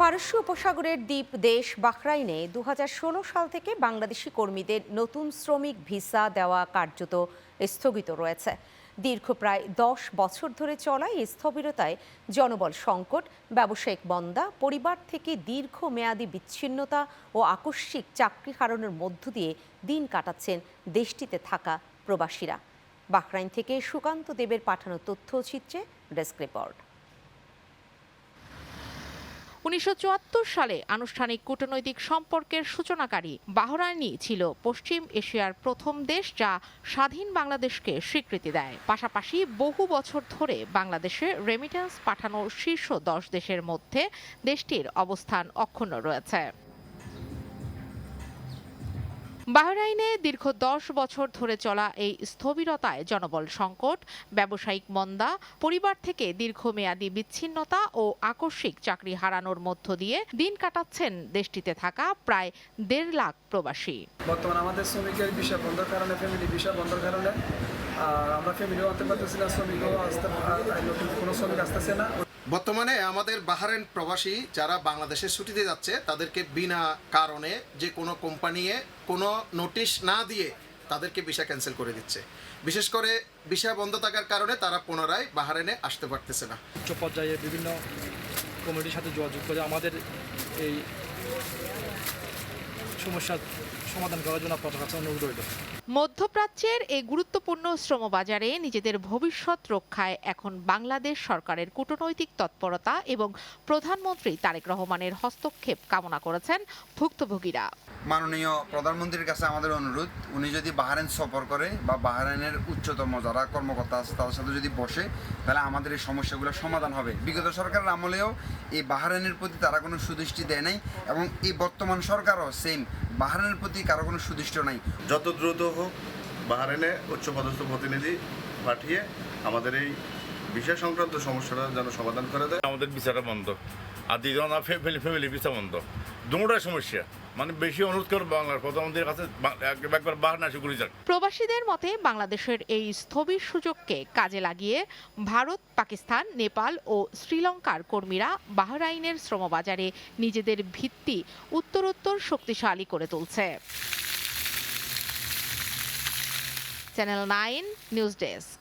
পারস্য উপসাগরের দ্বীপ দেশ বাহরাইনে 2016 সাল থেকে বাংলাদেশি কর্মীদের নতুন শ্রমিক ভিসা দেওয়া কার্যত স্থগিত রয়েছে। দীর্ঘ প্রায় 10 বছর ধরে চলা এই স্থবিরতায় জনবল সংকট, ব্যবসায়িক মন্দা, পরিবার থেকে দীর্ঘমেয়াদী বিচ্ছিন্নতা ও আকস্মিক চাকরি হারানোর মধ্য দিয়ে দিন কাটাচ্ছেন দেশটিতে থাকা প্রবাসীরা। বাহরাইন থেকে সুকান্ত দেবের পাঠানো তথ্যচিত্রে ডেস্ক রিপোর্ট। 1974 সালে আনুষ্ঠানিক কূটনৈতিক সম্পর্কের সূচনাকারী বাহরাইনই ছিল পশ্চিম এশিয়ার প্রথম দেশ যা স্বাধীন বাংলাদেশকে স্বীকৃতি দেয়। পাশাপাশি বহু বছর ধরে বাংলাদেশে রেমিট্যান্স পাঠানোর শীর্ষ 10 দেশের মধ্যে দেশটির অবস্থান অক্ষুণ্ণ রয়েছে। বাহরাইনে দীর্ঘ 10 বছর ধরে চলা এই স্থবিরতায় জনবল সংকট, ব্যবসায়িক মন্দা, পরিবার থেকে দীর্ঘমেয়াদী বিচ্ছিন্নতা ও আকস্মিক চাকরি হারানোর মধ্য দিয়ে দিন কাটাচ্ছেন দেশটিতে থাকা প্রায় 1.5 লাখ প্রবাসী। বর্তমানে আমাদের শ্রমিকের ভিসা বন্ধের কারণে, ফ্যামিলি ভিসা বন্ধের কারণে আমরা ফ্যামিলিও আনতে পারতেছি না, শ্রমিকও নতুন কোনো শ্রমিক আসতেছে না। বর্তমানে আমাদের বাহরাইন প্রবাসী যারা বাংলাদেশে ছুটিতে যাচ্ছে তাদেরকে বিনা কারণে যে কোনো কোম্পানি কোনো নোটিশ না দিয়ে তাদেরকে ভিসা ক্যান্সেল করে দিচ্ছে। বিশেষ করে ভিসা বন্ধ থাকার কারণে তারা পুনরায় বাহরাইনে আসতে পারতেছে না। উচ্চ পর্যায়ে বিভিন্ন কমিটির সাথে যোগাযোগ করে আমাদের এই সমস্যার সমাধান করার জন্য আপনার কাছে অনুরোধ রইল। মধ্যপ্রাচ্যের এই গুরুত্বপূর্ণ শ্রমবাজারে নিজেদের ভবিষ্যৎ রক্ষায় এখন বাংলাদেশ সরকারের কূটনৈতিক তৎপরতা এবং প্রধানমন্ত্রী তারেক রহমানের হস্তক্ষেপ কামনা করেছেন ভুক্তভোগীরা। মাননীয় প্রধানমন্ত্রীর কাছে আমাদের অনুরোধ, উনি যদি বাহরাইন সফর করে বা বাহরাইনের উচ্চতম যারা কর্মকর্তা আছে তাদের সাথে যদি বসে, তাহলে আমাদের এই সমস্যাগুলো সমাধান হবে। বিগত সরকারের আমলেও এই বাহরাইনের প্রতি তারা কোনো সুদৃষ্টি দেয় নাই এবং এই বর্তমান সরকারও সেম বাহরাইনের প্রতি কারো কোনো সুদৃষ্ট নাই। যত দ্রুত হোক বাহরাইনে উচ্চপদস্থ প্রতিনিধি পাঠিয়ে আমাদের এই বিষয় সংক্রান্ত সমস্যাটা যেন সমাধান করে দেয়। আমাদের বিচারটা বন্ধ, আর দ্বিতীয় ফ্যামিলি ভিসা বন্ধ, দুটোটাই সমস্যা। মানে বেশি অনুরোধ করব বাংলার প্রধানমন্ত্রীর কাছে একবার বাহার না শুরু যাক। প্রবাসীদের মতে বাংলাদেশের এই স্থবির সুযোগকে কাজে লাগিয়ে ভারত, পাকিস্তান, নেপাল ও শ্রীলঙ্কার কর্মীরা বাহরাইনের শ্রমবাজারে নিজেদের ভিত্তি উত্তরোত্তর শক্তিশালী করে তুলছে। Channel 9 news desk.